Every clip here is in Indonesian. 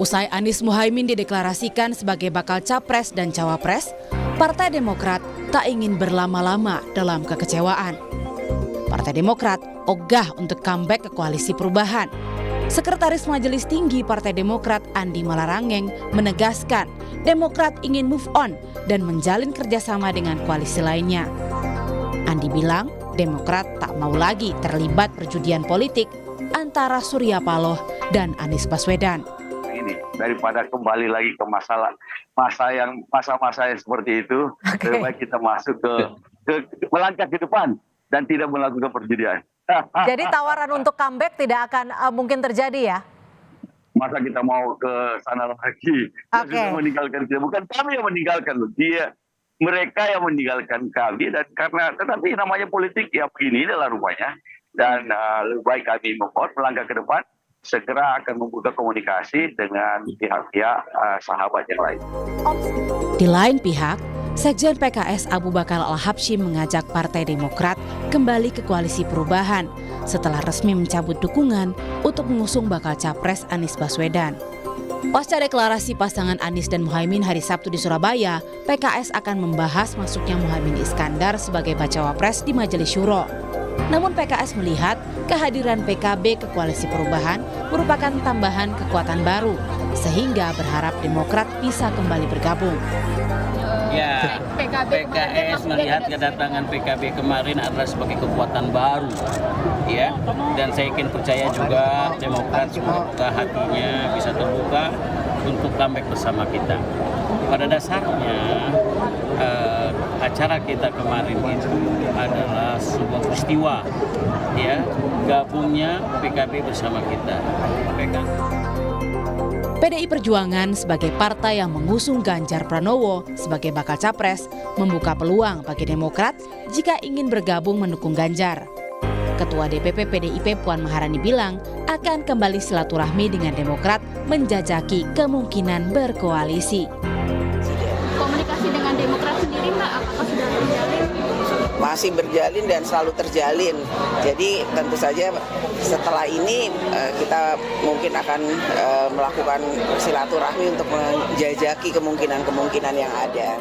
Usai Anies Muhaimin dideklarasikan sebagai bakal capres dan cawapres, Partai Demokrat tak ingin berlama-lama dalam kekecewaan. Partai Demokrat ogah untuk comeback ke koalisi perubahan. Sekretaris Majelis Tinggi Partai Demokrat Andi Malarangeng menegaskan Demokrat ingin move on dan menjalin kerjasama dengan koalisi lainnya. Andi bilang Demokrat tak mau lagi terlibat perjudian politik antara Surya Paloh dan Anies Baswedan. Ini daripada kembali lagi ke masa yang seperti itu, lebih baik kita masuk ke melangkah ke depan dan tidak melakukan perjudian. Jadi tawaran untuk comeback tidak akan mungkin terjadi ya? Masa kita mau ke sana lagi? Sudah meninggalkan kita, bukan kami yang meninggalkan mereka yang meninggalkan kami, dan tetapi namanya politik ya begini adalah rupanya, dan lebih baik kami melangkah ke depan. Segera akan membuka komunikasi dengan pihak-pihak sahabat yang lain. Di lain pihak, Sekjen PKS Abu Bakar Al-Habsyi mengajak Partai Demokrat kembali ke koalisi perubahan setelah resmi mencabut dukungan untuk mengusung bakal capres Anies Baswedan. Pasca deklarasi pasangan Anies dan Muhaimin hari Sabtu di Surabaya, PKS akan membahas masuknya Muhaimin Iskandar sebagai bacawa pres di Majelis Syuro. Namun PKS melihat kehadiran PKB ke koalisi perubahan merupakan tambahan kekuatan baru, sehingga berharap Demokrat bisa kembali bergabung. Ya, PKS melihat kedatangan PKB kemarin adalah sebagai kekuatan baru, ya. Dan saya yakin percaya juga Demokrat semoga hatinya bisa terbuka untuk comeback bersama kita. Pada dasarnya acara kita kemarin itu adalah sebuah peristiwa, ya, gabungnya PKB bersama kita. PDI Perjuangan sebagai partai yang mengusung Ganjar Pranowo sebagai bakal capres membuka peluang bagi Demokrat jika ingin bergabung mendukung Ganjar. Ketua DPP PDIP Puan Maharani bilang akan kembali silaturahmi dengan Demokrat menjajaki kemungkinan berkoalisi. Komunikasi dengan Demokrat sendiri Mbak, apakah sudah terjalin? Masih berjalin dan selalu terjalin. Jadi tentu saja setelah ini kita mungkin akan melakukan silaturahmi untuk menjajaki kemungkinan-kemungkinan yang ada.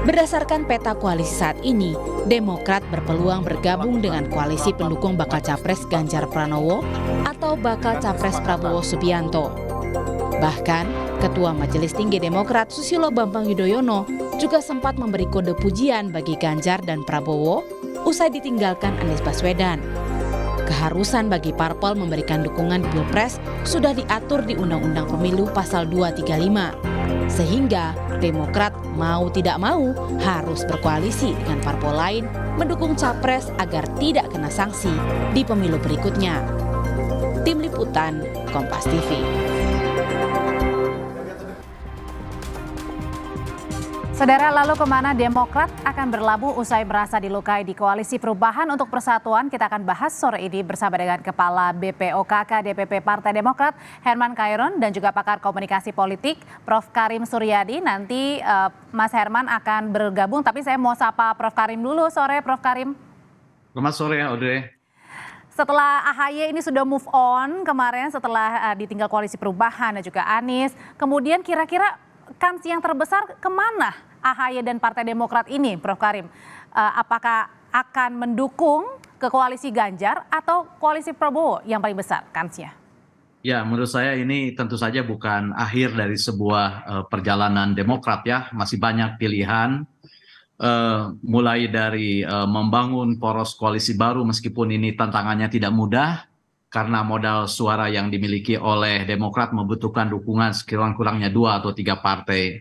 Berdasarkan peta koalisi saat ini, Demokrat berpeluang bergabung dengan koalisi pendukung bakal capres Ganjar Pranowo atau bakal capres Prabowo Subianto. Bahkan, Ketua Majelis Tinggi Demokrat Susilo Bambang Yudhoyono juga sempat memberi kode pujian bagi Ganjar dan Prabowo usai ditinggalkan Anies Baswedan. Keharusan bagi parpol memberikan dukungan di Pilpres sudah diatur di Undang-Undang Pemilu Pasal 235. Sehingga Demokrat mau tidak mau harus berkoalisi dengan parpol lain mendukung capres agar tidak kena sanksi di pemilu berikutnya. Tim Liputan, Kompas TV. Saudara, lalu kemana Demokrat akan berlabuh usai merasa dilukai di Koalisi Perubahan untuk Persatuan? Kita akan bahas sore ini bersama dengan Kepala BPOKK DPP Partai Demokrat Herman Khairun dan juga pakar komunikasi politik Prof. Karim Suryadi. Nanti Mas Herman akan bergabung, tapi saya mau sapa Prof. Karim dulu. Sore Prof. Karim. Selamat sore Audrey. Setelah AHY ini sudah move on kemarin setelah ditinggal Koalisi Perubahan dan juga Anies, kemudian kira-kira kans yang terbesar kemana AHY dan Partai Demokrat ini, Prof. Karim? Apakah akan mendukung ke koalisi Ganjar atau koalisi Prabowo yang paling besar kansnya? Ya, menurut saya ini tentu saja bukan akhir dari sebuah perjalanan Demokrat ya. Masih banyak pilihan, mulai dari membangun poros koalisi baru meskipun ini tantangannya tidak mudah. Karena modal suara yang dimiliki oleh Demokrat membutuhkan dukungan sekurang-kurangnya 2 atau 3 partai.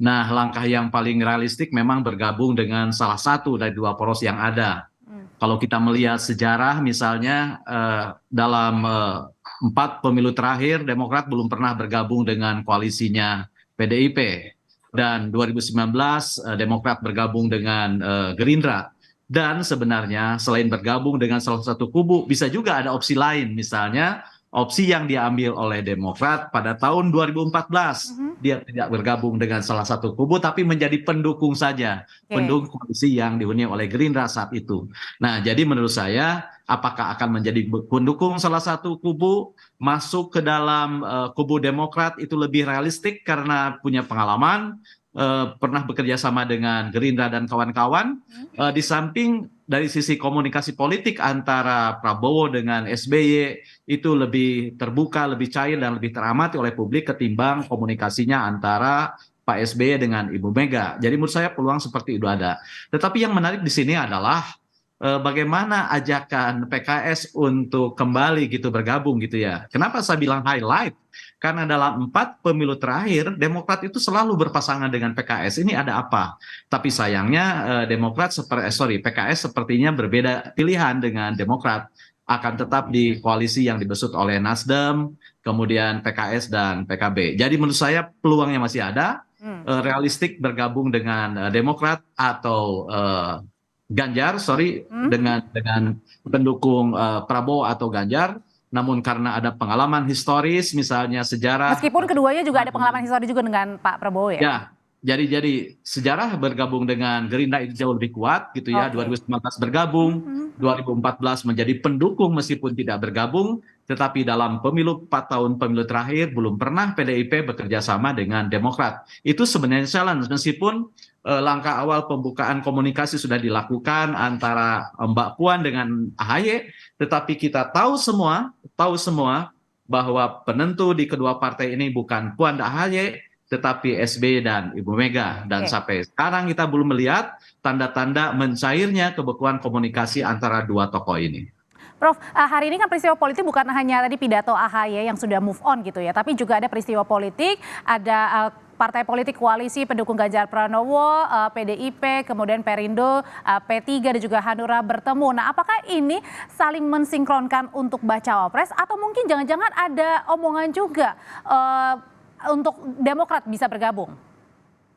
Nah, langkah yang paling realistik memang bergabung dengan salah satu dari 2 poros yang ada. Kalau kita melihat sejarah misalnya dalam 4 pemilu terakhir Demokrat belum pernah bergabung dengan koalisinya PDIP. Dan 2019 Demokrat bergabung dengan Gerindra. Dan sebenarnya selain bergabung dengan salah satu kubu, bisa juga ada opsi lain, misalnya opsi yang diambil oleh Demokrat pada tahun 2014. Dia tidak bergabung dengan salah satu kubu, tapi menjadi pendukung saja. Pendukung koalisi yang dihuni oleh Gerindra saat itu. Nah, jadi menurut saya, apakah akan menjadi pendukung salah satu kubu, masuk ke dalam kubu Demokrat itu lebih realistik karena punya pengalaman, pernah bekerja sama dengan Gerindra dan kawan-kawan. Di samping dari sisi komunikasi politik antara Prabowo dengan SBY itu lebih terbuka, lebih cair dan lebih teramati oleh publik ketimbang komunikasinya antara Pak SBY dengan Ibu Mega. Jadi menurut saya peluang seperti itu ada. Tetapi yang menarik di sini adalah bagaimana ajakan PKS untuk kembali gitu bergabung gitu ya. Kenapa saya bilang highlight? Karena dalam 4 pemilu terakhir Demokrat itu selalu berpasangan dengan PKS. Ini ada apa? Tapi sayangnya PKS sepertinya berbeda pilihan dengan Demokrat. Akan tetap di koalisi yang dibesut oleh Nasdem, kemudian PKS dan PKB. Jadi menurut saya peluangnya masih ada. Realistik bergabung dengan Demokrat atau Ganjar, dengan pendukung Prabowo atau Ganjar. Namun karena ada pengalaman historis, misalnya sejarah. Meskipun keduanya juga ada pengalaman historis juga dengan Pak Prabowo ya. Ya, jadi sejarah bergabung dengan Gerindra itu jauh lebih kuat gitu ya. 2019 bergabung, 2014 menjadi pendukung meskipun tidak bergabung. Tetapi dalam 4 tahun pemilu terakhir belum pernah PDIP bekerja sama dengan Demokrat. Itu sebenarnya challenge meskipun langkah awal pembukaan komunikasi sudah dilakukan antara Mbak Puan dengan AHY, tetapi kita tahu semua bahwa penentu di kedua partai ini bukan Puan dan AHY, tetapi SBY dan Ibu Mega. Dan sampai sekarang kita belum melihat tanda-tanda mencairnya kebekuan komunikasi antara dua tokoh ini. Prof, hari ini kan peristiwa politik bukan hanya tadi pidato AHY yang sudah move on gitu ya, tapi juga ada peristiwa politik, ada partai politik koalisi pendukung Ganjar Pranowo, PDIP, kemudian Perindo, P3 dan juga Hanura bertemu. Nah, apakah ini saling mensinkronkan untuk baca wapres atau mungkin jangan-jangan ada omongan juga untuk Demokrat bisa bergabung?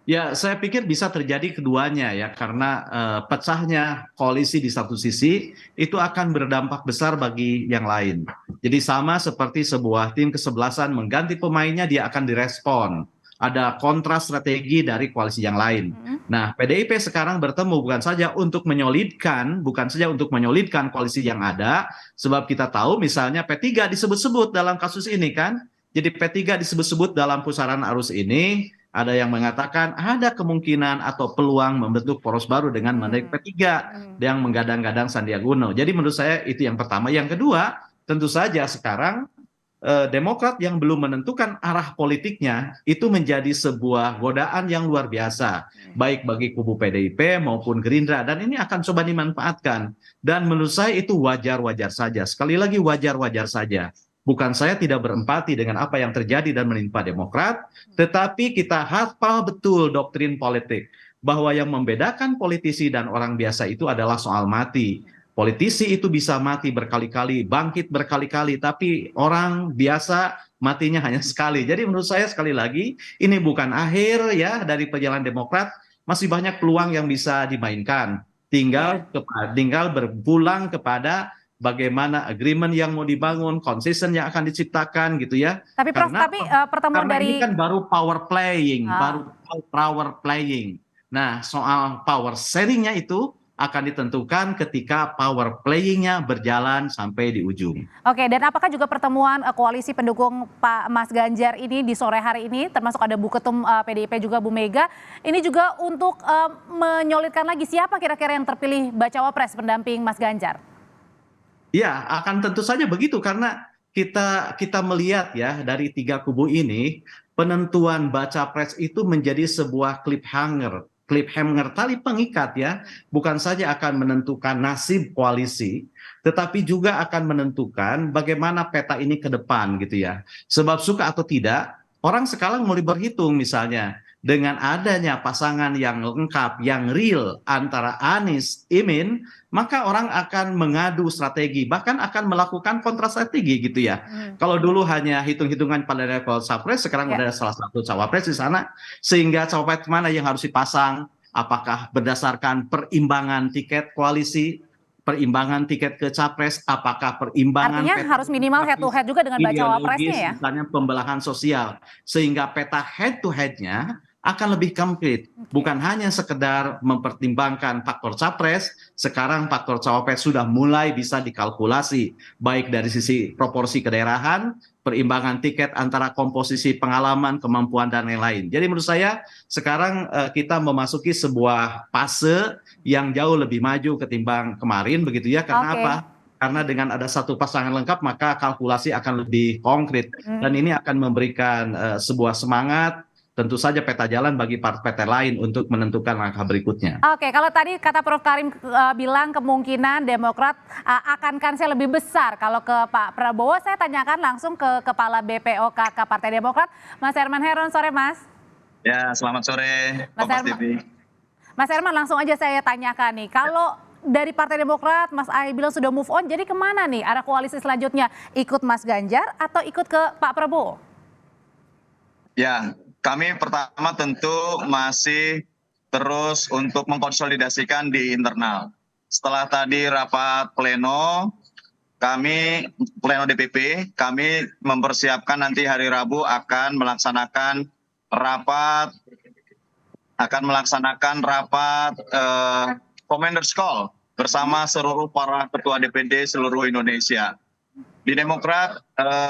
Ya, saya pikir bisa terjadi keduanya ya, karena pecahnya koalisi di satu sisi itu akan berdampak besar bagi yang lain. Jadi sama seperti sebuah tim kesebelasan mengganti pemainnya, dia akan direspon. Ada kontra strategi dari koalisi yang lain. Nah, PDIP sekarang bertemu bukan saja untuk menyolidkan koalisi yang ada, sebab kita tahu misalnya P3 disebut-sebut dalam kasus ini kan. Jadi P3 disebut-sebut dalam pusaran arus ini. Ada yang mengatakan ada kemungkinan atau peluang membentuk poros baru dengan menarik P3 yang menggadang-gadang Sandiaga Uno. Jadi menurut saya itu yang pertama. Yang kedua, tentu saja sekarang Demokrat yang belum menentukan arah politiknya itu menjadi sebuah godaan yang luar biasa. Baik bagi kubu PDIP maupun Gerindra. Dan ini akan coba dimanfaatkan. Dan menurut saya itu wajar-wajar saja. Sekali lagi wajar-wajar saja. Bukan saya tidak berempati dengan apa yang terjadi dan menimpa Demokrat, tetapi kita hafal betul doktrin politik bahwa yang membedakan politisi dan orang biasa itu adalah soal mati. Politisi itu bisa mati berkali-kali, bangkit berkali-kali, tapi orang biasa matinya hanya sekali. Jadi menurut saya sekali lagi ini bukan akhir ya dari perjalanan Demokrat, masih banyak peluang yang bisa dimainkan. Tinggal berpulang kepada bagaimana agreement yang mau dibangun, konsisten yang akan diciptakan gitu ya. Tapi Prof, pertemuan dari ini kan baru power playing. Nah, soal power sharingnya itu akan ditentukan ketika power playingnya berjalan sampai di ujung. Oke, dan apakah juga pertemuan koalisi pendukung Pak Mas Ganjar ini di sore hari ini, termasuk ada Bu Ketum PDIP juga Bu Mega, ini juga untuk menyolidkan lagi siapa kira-kira yang terpilih bacawa pres pendamping Mas Ganjar? Ya, akan tentu saja begitu karena kita melihat ya dari 3 kubu ini penentuan baca pres itu menjadi sebuah cliffhanger tali pengikat ya, bukan saja akan menentukan nasib koalisi, tetapi juga akan menentukan bagaimana peta ini ke depan gitu ya. Sebab suka atau tidak, orang sekarang mulai berhitung misalnya dengan adanya pasangan yang lengkap, yang real antara Anies, Imin, maka orang akan mengadu strategi, bahkan akan melakukan kontrastrategi gitu ya. Kalau dulu hanya hitung-hitungan pada level capres, sekarang ada salah satu cawapres di sana, sehingga cawapres mana yang harus dipasang, apakah berdasarkan perimbangan tiket koalisi, perimbangan tiket ke capres, apakah perimbangan Artinya harus minimal head to head juga dengan bacawa presnya ya? misalnya pembelahan sosial, sehingga peta head to head-nya akan lebih konkret, bukan hanya sekedar mempertimbangkan faktor capres. Sekarang faktor cawapres sudah mulai bisa dikalkulasi, baik dari sisi proporsi kedaerahan, perimbangan tiket antara komposisi pengalaman, kemampuan, dan lain-lain. Jadi menurut saya sekarang kita memasuki sebuah fase yang jauh lebih maju ketimbang kemarin, begitu ya. Karena apa? Karena dengan ada satu pasangan lengkap, maka kalkulasi akan lebih konkret. Dan ini akan memberikan sebuah semangat, tentu saja peta jalan bagi partai lain untuk menentukan langkah berikutnya. Oke, kalau tadi kata Prof. Karim bilang kemungkinan Demokrat akan kansnya lebih besar. Kalau ke Pak Prabowo, saya tanyakan langsung ke Kepala BPOKK Partai Demokrat, Mas Herman Heron. Sore, Mas. Ya, selamat sore, Kompas TV. Mas Herman, langsung aja saya tanyakan nih, kalau dari Partai Demokrat, Mas Ahy bilang sudah move on, jadi kemana nih arah koalisi selanjutnya? Ikut Mas Ganjar atau ikut ke Pak Prabowo? Ya, kami pertama tentu masih terus untuk mengkonsolidasikan di internal. Setelah tadi rapat pleno DPP, kami mempersiapkan nanti hari Rabu akan melaksanakan rapat Commander's Call bersama seluruh para ketua DPD seluruh Indonesia. Di Demokrat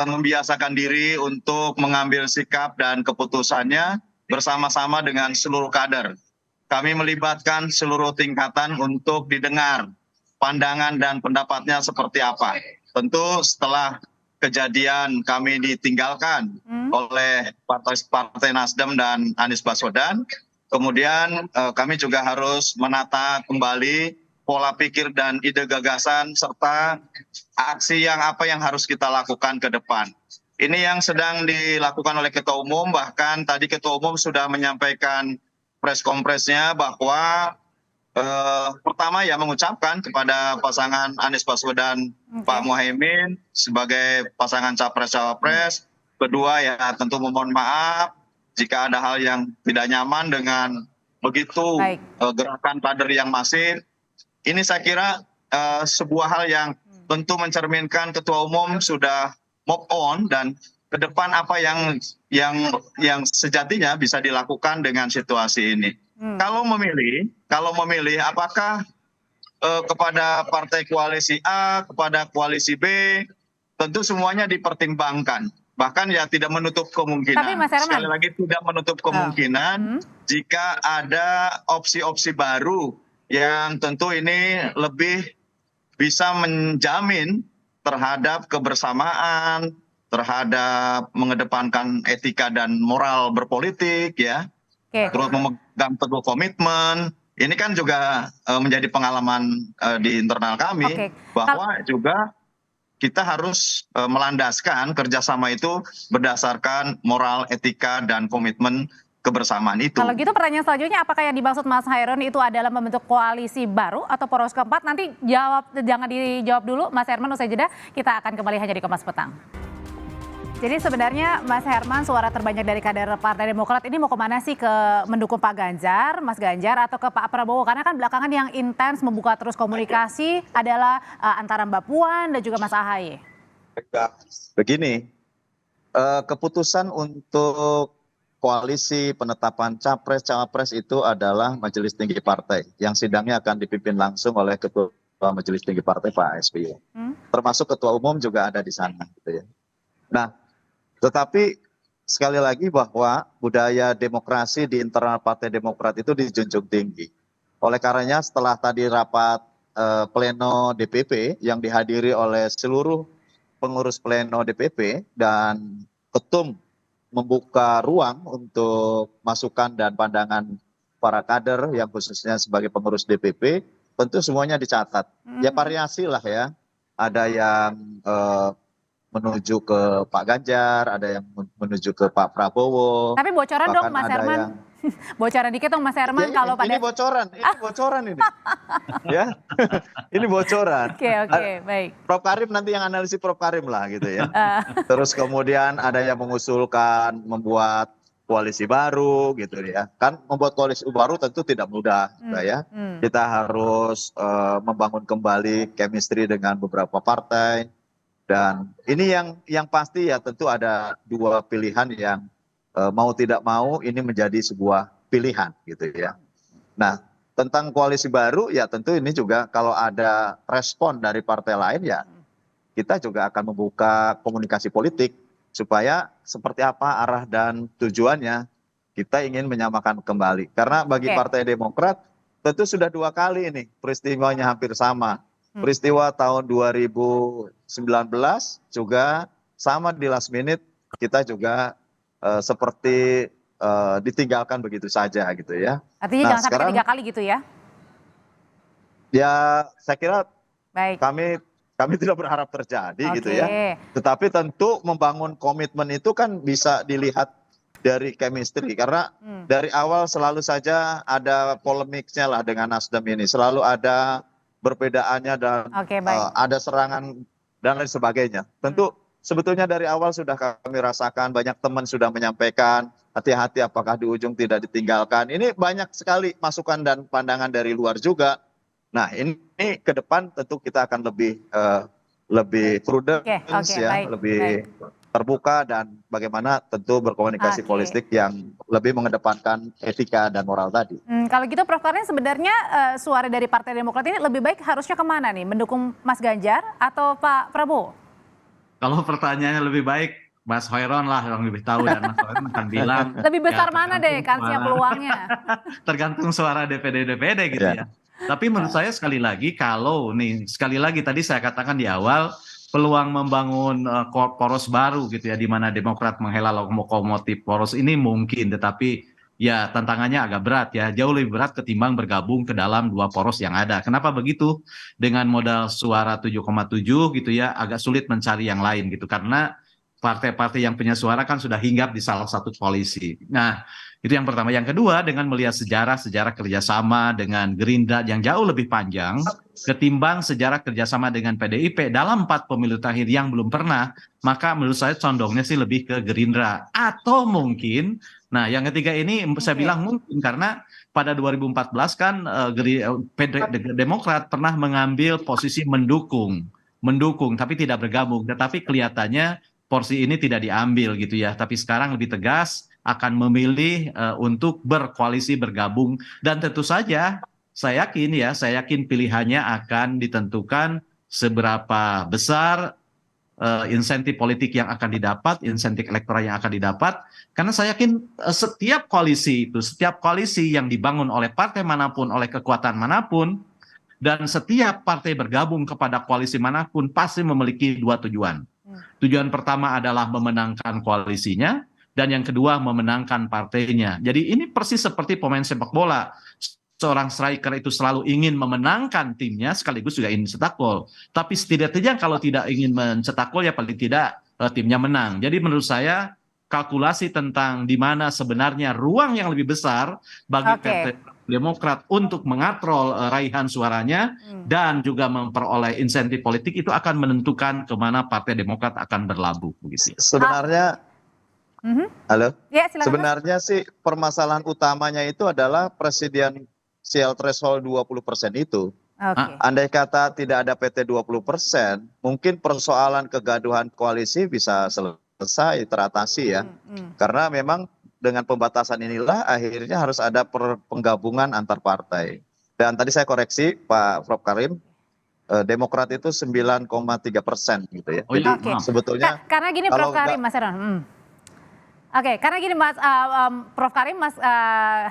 membiasakan diri untuk mengambil sikap dan keputusannya bersama-sama dengan seluruh kader. Kami melibatkan seluruh tingkatan untuk didengar pandangan dan pendapatnya seperti apa. Tentu setelah kejadian kami ditinggalkan oleh Partai Nasdem dan Anies Baswedan, kemudian kami juga harus menata kembali pola pikir dan ide gagasan serta aksi apa yang harus kita lakukan ke depan. Ini yang sedang dilakukan oleh Ketua Umum, bahkan tadi Ketua Umum sudah menyampaikan press conference-nya bahwa pertama ya mengucapkan kepada pasangan Anies Baswedan Pak Muhaimin sebagai pasangan capres-cawapres. Kedua ya tentu memohon maaf jika ada hal yang tidak nyaman dengan begitu gerakan kader yang masif. Ini saya kira sebuah hal yang tentu mencerminkan Ketua Umum sudah move on dan ke depan apa yang sejatinya bisa dilakukan dengan situasi ini. Kalau memilih apakah kepada partai koalisi A, kepada koalisi B, tentu semuanya dipertimbangkan. Bahkan ya tidak menutup kemungkinan. Tapi Mas Herman, sekali lagi tidak menutup kemungkinan jika ada opsi-opsi baru yang tentu ini lebih bisa menjamin terhadap kebersamaan, terhadap mengedepankan etika dan moral berpolitik ya. Terus memegang teguh komitmen. Ini kan juga menjadi pengalaman di internal kami bahwa juga kita harus melandaskan kerjasama itu berdasarkan moral, etika, dan komitmen kebersamaan itu. Kalau gitu pertanyaan selanjutnya, apakah yang dimaksud Mas Hairon itu adalah membentuk koalisi baru atau poros keempat? Nanti jangan dijawab dulu Mas Herman, usai jeda kita akan kembali hanya di Kompas Petang. Jadi sebenarnya Mas Herman, suara terbanyak dari kader Partai Demokrat ini mau kemana sih? Ke mendukung Pak Ganjar, Mas Ganjar, atau ke Pak Prabowo? Karena kan belakangan yang intens membuka terus komunikasi adalah antara Mbak Puan dan juga Mas Ahy. Begini, keputusan untuk koalisi penetapan capres-cawapres itu adalah Majelis Tinggi Partai yang sidangnya akan dipimpin langsung oleh Ketua Majelis Tinggi Partai Pak SBY. Termasuk Ketua Umum juga ada di sana gitu ya. Nah, tetapi sekali lagi bahwa budaya demokrasi di internal Partai Demokrat itu dijunjung tinggi. Oleh karenanya setelah tadi rapat pleno DPP yang dihadiri oleh seluruh pengurus pleno DPP dan ketum membuka ruang untuk masukan dan pandangan para kader yang khususnya sebagai pengurus DPP, tentu semuanya dicatat. Ya variasi lah ya, ada yang menuju ke Pak Ganjar, ada yang menuju ke Pak Prabowo. Tapi bocoran dong Mas Herman. Bocoran dikit dong Mas Herman ya, kalau pada... Ini bocoran ini. Ya, ini bocoran. Oke, baik. Prof Karim nanti yang analisis Prof Karim lah gitu ya. Terus kemudian ada yang mengusulkan membuat koalisi baru gitu ya. Kan membuat koalisi baru tentu tidak mudah ya. Kita harus membangun kembali chemistry dengan beberapa partai. Dan ini yang pasti ya tentu ada dua pilihan yang mau tidak mau ini menjadi sebuah pilihan gitu ya. Nah, tentang koalisi baru ya tentu ini juga kalau ada respon dari partai lain ya kita juga akan membuka komunikasi politik supaya seperti apa arah dan tujuannya kita ingin menyamakan kembali. Karena bagi Partai Demokrat tentu sudah 2 kali ini peristiwanya hampir sama. Peristiwa tahun 2019 juga sama di last minute kita juga seperti ditinggalkan begitu saja gitu ya. Artinya jangan sampai 3 kali gitu ya? Ya saya kira Baik. kami tidak berharap terjadi gitu ya. Tetapi tentu membangun komitmen itu kan bisa dilihat dari chemistry. Karena dari awal selalu saja ada polemiknya lah dengan Nasdem ini. Selalu ada perbedaannya dan ada serangan dan lain sebagainya. Tentu sebetulnya dari awal sudah kami rasakan, banyak teman sudah menyampaikan, hati-hati apakah di ujung tidak ditinggalkan. Ini banyak sekali masukan dan pandangan dari luar juga. Nah ini ke depan tentu kita akan lebih prudent lebih terbuka dan bagaimana tentu berkomunikasi politik yang lebih mengedepankan etika dan moral tadi. Kalau gitu Prof Karim sebenarnya suara dari Partai Demokrat ini lebih baik harusnya kemana nih? Mendukung Mas Ganjar atau Pak Prabowo? Kalau pertanyaannya lebih baik Mas Hoiron lah yang lebih tahu dan Mas Hoiron akan bilang. Lebih besar mana deh kansnya peluangnya? Tergantung suara DPD gitu ya. Tapi menurut saya sekali lagi sekali lagi tadi saya katakan di awal peluang membangun poros baru gitu ya di mana Demokrat menghela lokomotif poros ini mungkin, tetapi ya tantangannya agak berat ya, jauh lebih berat ketimbang bergabung ke dalam 2 poros yang ada. Kenapa begitu? Dengan modal suara 7,7 gitu ya agak sulit mencari yang lain gitu karena partai-partai yang punya suara kan sudah hinggap di salah satu koalisi. Nah, itu yang pertama. Yang kedua, dengan melihat sejarah kerjasama dengan Gerindra yang jauh lebih panjang ketimbang sejarah kerjasama dengan PDIP dalam 4 pemilu terakhir yang belum pernah, maka menurut saya condongnya sih lebih ke Gerindra. Atau mungkin, nah yang ketiga ini saya bilang mungkin karena pada 2014 kan Demokrat pernah mengambil posisi mendukung tapi tidak bergabung, tetapi kelihatannya porsi ini tidak diambil gitu ya, tapi sekarang lebih tegas akan memilih untuk berkoalisi bergabung dan tentu saja saya yakin pilihannya akan ditentukan seberapa besar insentif politik yang akan didapat, insentif elektoral yang akan didapat, karena saya yakin setiap koalisi yang dibangun oleh partai manapun, oleh kekuatan manapun, dan setiap partai bergabung kepada koalisi manapun pasti memiliki 2 tujuan. Tujuan pertama adalah memenangkan koalisinya, dan yang kedua memenangkan partainya. Jadi ini persis seperti pemain sepak bola. Seorang striker itu selalu ingin memenangkan timnya sekaligus juga ingin mencetak gol. Tapi setidaknya kalau tidak ingin mencetak gol ya paling tidak timnya menang. Jadi menurut saya kalkulasi tentang di mana sebenarnya ruang yang lebih besar bagi Partai Demokrat untuk mengatrol raihan suaranya dan juga memperoleh insentif politik itu akan menentukan kemana Partai Demokrat akan berlabuh begitu. Sebenarnya halo. Ya, silakan. Sebenarnya sih permasalahan utamanya itu adalah presidensial threshold 20% itu. Andai kata tidak ada PT 20%, mungkin persoalan kegaduhan koalisi bisa selesai teratasi ya. Karena memang dengan pembatasan inilah akhirnya harus ada penggabungan antar partai. Dan tadi saya koreksi Pak Prof Karim, Demokrat itu 9,3% gitu ya. Jadi sebetulnya karena gini Prof Karim, Mas Herman. Karena gini Mas Prof Karim, Mas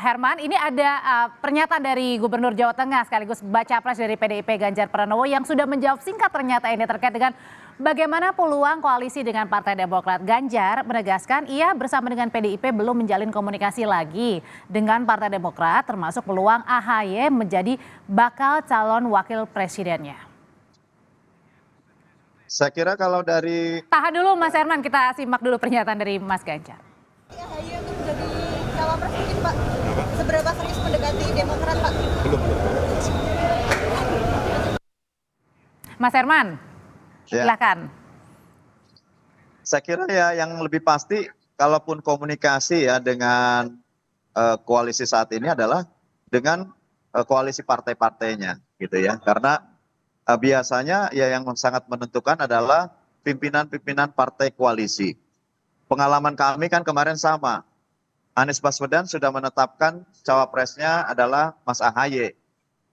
Herman, ini ada pernyataan dari Gubernur Jawa Tengah sekaligus baca pres dari PDIP Ganjar Pranowo yang sudah menjawab singkat ternyata ini terkait dengan bagaimana peluang koalisi dengan Partai Demokrat. Ganjar menegaskan ia bersama dengan PDIP belum menjalin komunikasi lagi dengan Partai Demokrat termasuk peluang AHY menjadi bakal calon wakil presidennya. Saya kira kalau dari... Tahan dulu Mas Herman, kita simak dulu pernyataan dari Mas Ganjar. AHY untuk menjadi cawapres mungkin Pak, seberapa serius mendekati Demokrat Pak? Belum. Mas Herman, silakan. Saya kira ya yang lebih pasti kalaupun komunikasi ya dengan koalisi saat ini adalah dengan koalisi partai-partainya gitu ya. Karena biasanya ya yang sangat menentukan adalah pimpinan-pimpinan partai koalisi. Pengalaman kami kan kemarin sama. Anies Baswedan sudah menetapkan cawapresnya adalah Mas AHY.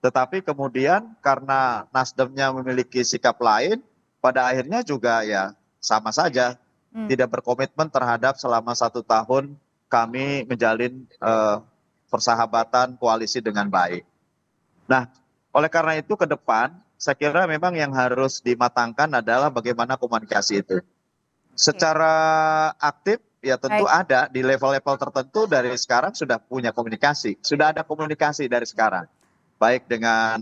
Tetapi kemudian karena Nasdemnya memiliki sikap lain, pada akhirnya juga ya sama saja. Tidak berkomitmen terhadap selama 1 tahun kami menjalin persahabatan koalisi dengan baik. Nah, oleh karena itu ke depan, saya kira memang yang harus dimatangkan adalah bagaimana komunikasi itu. Secara aktif, ya tentu ada di level-level tertentu dari sekarang sudah punya komunikasi. Sudah ada komunikasi dari sekarang. Baik dengan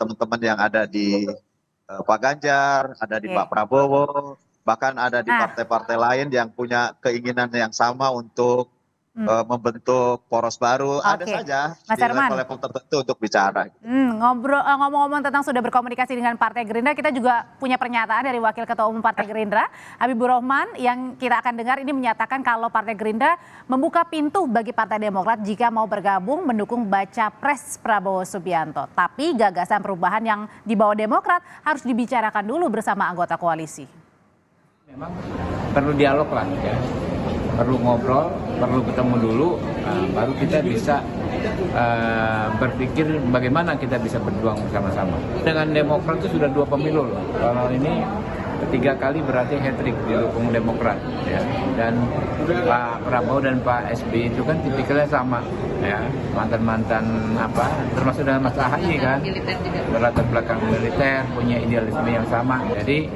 teman-teman yang ada di Pak Ganjar, ada di Pak Prabowo, bahkan ada di partai-partai lain yang punya keinginan yang sama untuk membentuk poros baru. Ada saja Mas di Herman, level-level tertentu untuk bicara. ngomong-ngomong tentang sudah berkomunikasi dengan Partai Gerindra, kita juga punya pernyataan dari Wakil Ketua Umum Partai Gerindra, Habibur Rahman, yang kita akan dengar ini menyatakan kalau Partai Gerindra membuka pintu bagi Partai Demokrat jika mau bergabung mendukung baca pres Prabowo Subianto. Tapi gagasan perubahan yang dibawa Demokrat harus dibicarakan dulu bersama anggota koalisi. Memang perlu dialog lah ya, perlu ngobrol, perlu ketemu dulu, baru kita bisa berpikir bagaimana kita bisa berjuang bersama-sama. Dengan Demokrat itu sudah 2 pemilu loh. Kalau ini 3 kali berarti hat-trick didukung Demokrat ya. Dan Pak Prabowo dan Pak SBY itu kan tipikalnya sama ya, mantan-mantan termasuk dengan Mas AHY kan, berlatar belakang militer, punya idealisme yang sama. Jadi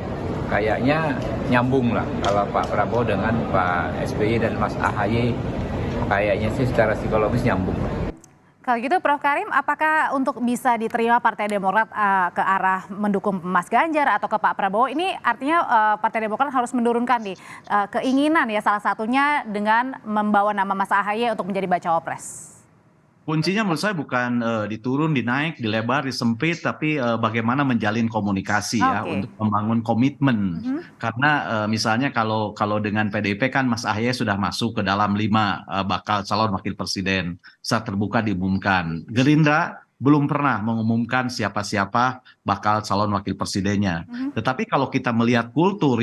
kayaknya nyambung lah kalau Pak Prabowo dengan Pak SBY dan Mas AHY, kayaknya sih secara psikologis nyambung. Kalau gitu Prof. Karim, apakah untuk bisa diterima Partai Demokrat ke arah mendukung Mas Ganjar atau ke Pak Prabowo, ini artinya Partai Demokrat harus menurunkan nih keinginan ya, salah satunya dengan membawa nama Mas AHY untuk menjadi bacawa pres? Kuncinya menurut saya bukan diturun, dinaik, dilebar, disempit, tapi bagaimana menjalin komunikasi ya untuk membangun komitmen. Karena misalnya kalau dengan PDIP kan Mas AHY sudah masuk ke dalam 5 bakal calon wakil presiden saat terbuka diumumkan. Gerindra belum pernah mengumumkan siapa-siapa bakal calon wakil presidennya. Tetapi kalau kita melihat kultur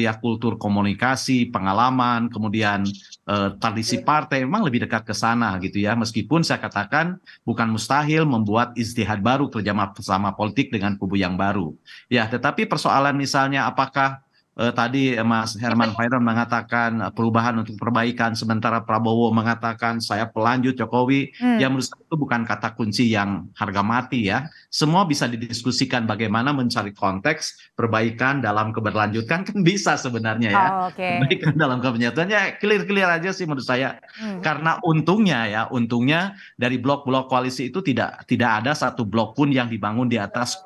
komunikasi, pengalaman, kemudian tradisi partai memang lebih dekat ke sana gitu ya. Meskipun saya katakan bukan mustahil membuat ijtihad baru kerja sama politik dengan kubu yang baru. Ya, tetapi persoalan misalnya apakah tadi Mas Herman Hairon mengatakan perubahan untuk perbaikan, sementara Prabowo mengatakan saya pelanjut Jokowi. Ya menurut saya itu bukan kata kunci yang harga mati ya. Semua bisa didiskusikan bagaimana mencari konteks perbaikan dalam keberlanjutan kan bisa sebenarnya ya. Perbaikan dalam keberlanjutan ya clear aja sih menurut saya. Karena untungnya dari blok-blok koalisi itu tidak ada satu blok pun yang dibangun di atas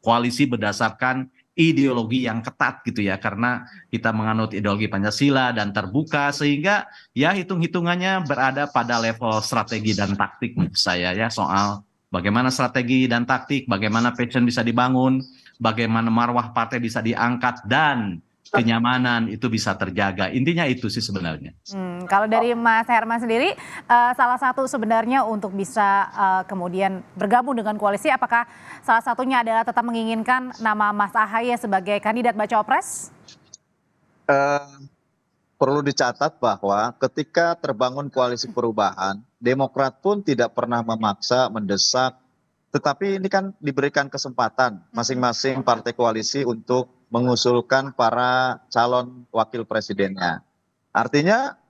koalisi berdasarkan ideologi yang ketat gitu ya, karena kita menganut ideologi Pancasila dan terbuka, sehingga ya hitung-hitungannya berada pada level strategi dan taktik menurut saya ya, soal bagaimana strategi dan taktik, bagaimana passion bisa dibangun, bagaimana marwah partai bisa diangkat, dan kenyamanan itu bisa terjaga. Intinya itu sih sebenarnya. Kalau dari Mas Herman sendiri, salah satu sebenarnya untuk bisa kemudian bergabung dengan koalisi, apakah salah satunya adalah tetap menginginkan nama Mas AHY sebagai kandidat bacawa pres? Perlu dicatat bahwa ketika terbangun koalisi perubahan, Demokrat pun tidak pernah memaksa, mendesak, tetapi ini kan diberikan kesempatan masing-masing partai koalisi untuk mengusulkan para calon wakil presidennya. Artinya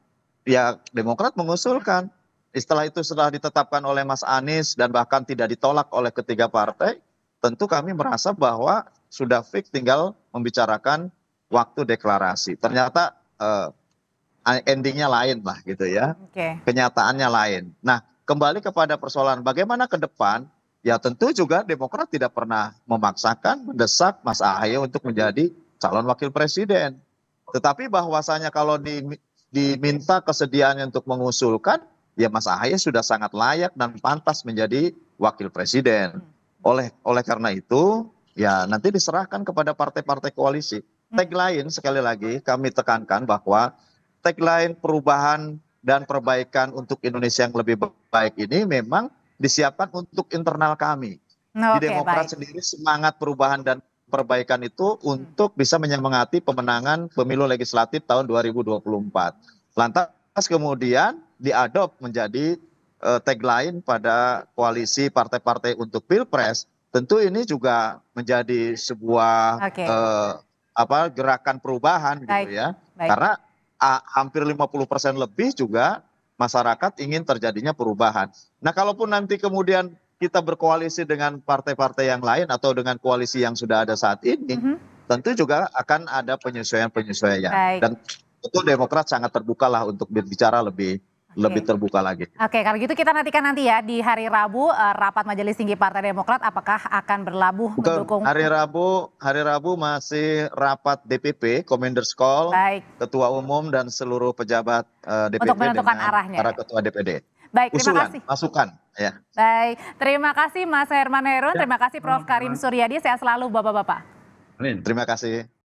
ya Demokrat mengusulkan. Setelah itu setelah ditetapkan oleh Mas Anies dan bahkan tidak ditolak oleh ketiga partai, tentu kami merasa bahwa sudah fix tinggal membicarakan waktu deklarasi. Ternyata endingnya lain lah gitu ya. Kenyataannya lain. Nah, kembali kepada persoalan bagaimana ke depan. Ya tentu juga Demokrat tidak pernah memaksakan, mendesak Mas AHY untuk menjadi calon wakil presiden. Tetapi bahwasanya kalau diminta kesediaannya untuk mengusulkan, ya Mas AHY sudah sangat layak dan pantas menjadi wakil presiden. Oleh karena itu, ya nanti diserahkan kepada partai-partai koalisi. Tagline sekali lagi kami tekankan bahwa tagline perubahan dan perbaikan untuk Indonesia yang lebih baik ini memang disiapkan untuk internal kami. Di Demokrat sendiri semangat perubahan dan perbaikan itu untuk bisa menyemangati pemenangan pemilu legislatif tahun 2024. Lantas kemudian diadop menjadi tagline pada koalisi partai-partai untuk Pilpres. Tentu ini juga menjadi sebuah gerakan perubahan gitu ya. Karena hampir 50% lebih juga masyarakat ingin terjadinya perubahan. Nah, kalaupun nanti kemudian kita berkoalisi dengan partai-partai yang lain atau dengan koalisi yang sudah ada saat ini, tentu juga akan ada penyesuaian-penyesuaian. Dan tentu Demokrat sangat terbuka lah untuk berbicara lebih terbuka lagi. Oke, kalau gitu kita nantikan nanti ya di hari Rabu rapat Majelis Tinggi Partai Demokrat apakah akan berlabuh mendukung. Hari Rabu masih rapat DPP, Commanders Call, Ketua Umum dan seluruh pejabat DPP untuk menentukan arahnya. Para ketua DPD. Baik, terima kasih. Masukan ya. Baik, terima kasih Mas Herman Herun, terima kasih Prof. Karim Suryadi, sehat selalu Bapak-bapak. Terima kasih.